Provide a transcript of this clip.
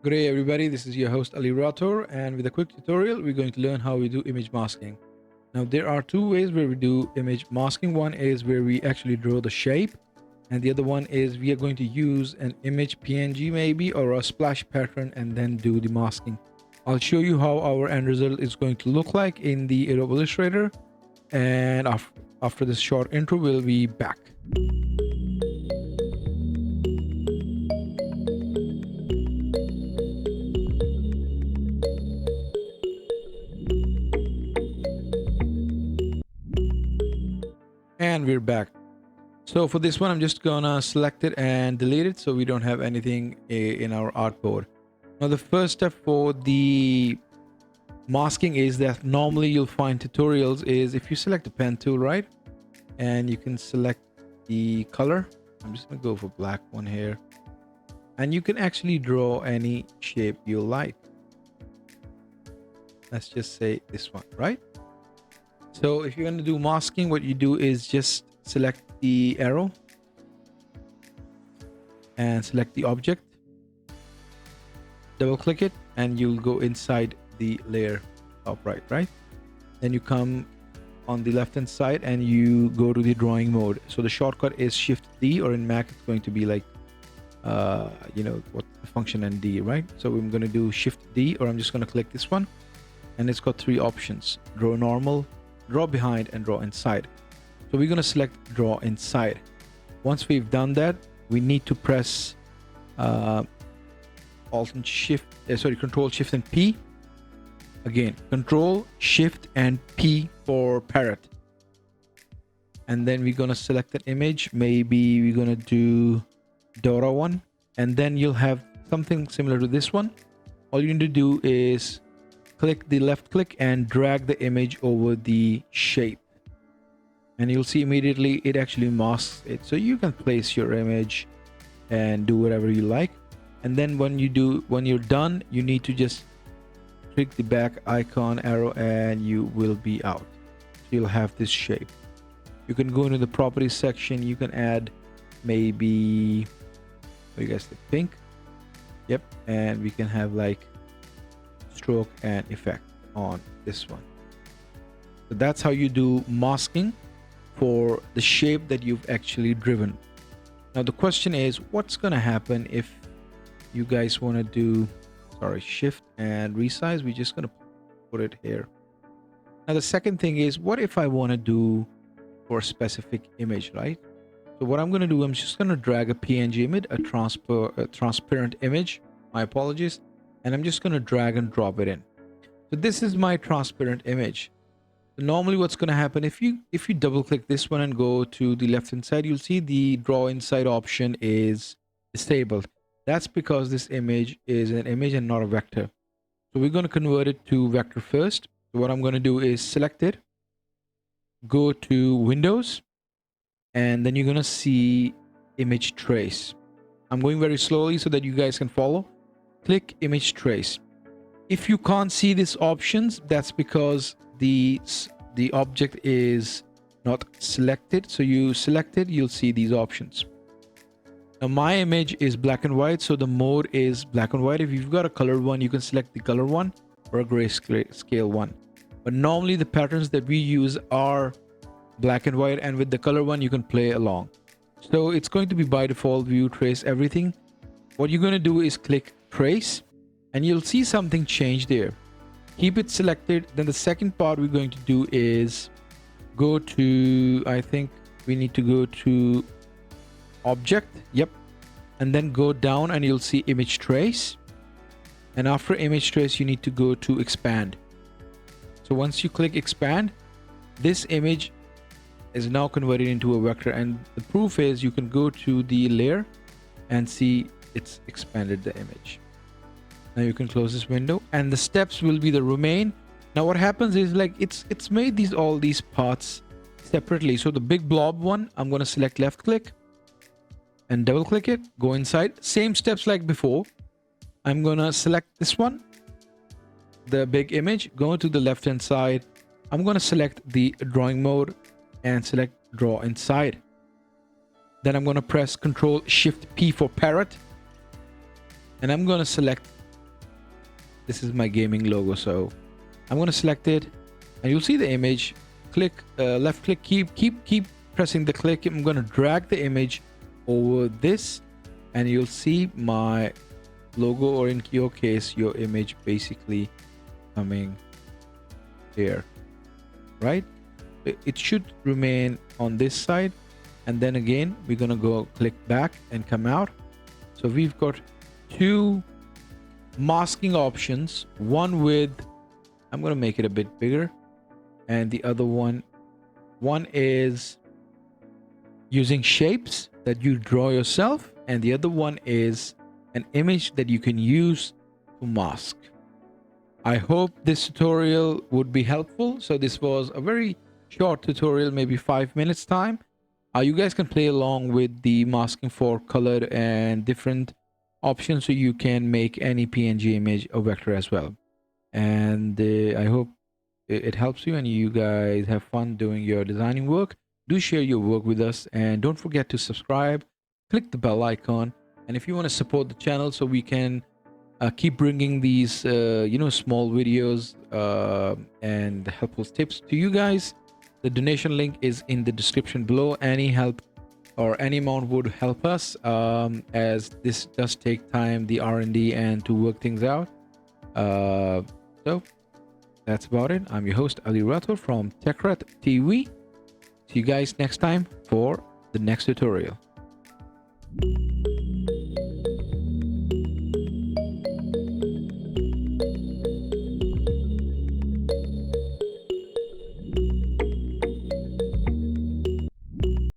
Good day everybody, this is your host Ali Rator, and with a quick tutorial we're going to learn how we do image masking. Now there are two ways where we do image masking. One is where we actually draw the shape, and the other one is we are going to use an image PNG maybe or a splash pattern and then do the masking. I'll show you how our end result is going to look like in the Adobe Illustrator, and after this short intro we'll be back. And we're back. So for this one, I'm just gonna select it and delete it so we don't have anything in our artboard. Now the first step for the masking is that normally you'll find tutorials is if you select the pen tool, right? And you can select the color. I'm just gonna go for black one here. And you can actually draw any shape you like. Let's just say this one, right? So if you're going to do masking, what you do is just select the arrow and select the object, double click it, and you'll go inside the layer top right. Then you come on the left hand side and you go to the drawing mode. So the shortcut is Shift D, or in Mac it's going to be like what the function and D, right? So I'm going to do Shift D, or I'm just going to click this one, and it's got three options: draw normal, draw behind, and draw inside. So we're going to select draw inside. Once we've done that, we need to press Control Shift and P. Again, Control Shift and P for parrot. And then we're going to select an image. Maybe we're going to do Dora one, and then you'll have something similar to this one. All you need to do is click the left click and drag the image over the shape, and you'll see immediately it actually masks it. So you can place your image and do whatever you like. And then when you're done, you need to just click the back icon arrow and you will be out. So you'll have this shape. You can go into the properties section. You can add maybe, what do you guys think? Pink. Yep. And we can have like stroke and effect on this one. So that's how you do masking for the shape that you've actually driven. Now the question is, what's going to happen if you guys want to do shift and resize? We're just going to put it here. Now the second thing is, what if I want to do for a specific image, right? So what I'm going to do, I'm just going to drag a PNG image, a transparent image, my apologies, and I'm just going to drag and drop it in. So this is my transparent image. So normally what's going to happen, if you double click this one and go to the left hand side, you'll see the draw inside option is disabled. That's because this image is an image and not a vector. So we're going to convert it to vector first. So what I'm going to do is select it, go to Windows, and then you're going to see image trace. I'm going very slowly so that you guys can follow. Click image trace. If you can't see these options, that's because the object is not selected. So you select it, you'll see these options. Now my image is black and white, so the mode is black and white. If you've got a colored one, you can select the color one or a grayscale one. But normally the patterns that we use are black and white, and with the color one you can play along. So it's going to be by default view trace everything. What you're going to do is click trace, and you'll see something change there. Keep it selected. Then the second part we're going to do is go to, I think we need to go to object. Yep. And then go down and you'll see image trace. And after image trace, you need to go to expand. So once you click expand, this image is now converted into a vector, and the proof is you can go to the layer and see it's expanded the image. Now you can close this window, and the steps will be the remain. Now what happens is, like, it's made all these parts separately. So the big blob one, I'm going to select left click and double click it, go inside, same steps like before. I'm going to select this one, the big image, go to the left hand side. I'm going to select the drawing mode and select draw inside. Then I'm going to press Control Shift P for parrot, and I'm going to select This is my gaming logo. So I'm going to select it, and you'll see the image. Click, left click, keep pressing the click. I'm going to drag the image over this, and you'll see my logo, or in your case, your image basically coming here, right? It should remain on this side, and then again we're gonna go click back and come out. So we've got two masking options, one with, I'm gonna make it a bit bigger, and the other one is using shapes that you draw yourself, and the other one is an image that you can use to mask. I hope this tutorial would be helpful. So this was a very short tutorial, maybe 5 minutes time. You guys can play along with the masking for color and different options, so you can make any PNG image a vector as well. And I hope it helps you and you guys have fun doing your designing work. Do share your work with us, and don't forget to subscribe, click the bell icon. And if you want to support the channel so we can keep bringing these small videos and helpful tips to you guys, the donation link is in the description below. Any help or any amount would help us, as this does take time, the R&D, and to work things out. So that's about it. I'm your host Ali Rathor from TechRat TV. See you guys next time for the next tutorial.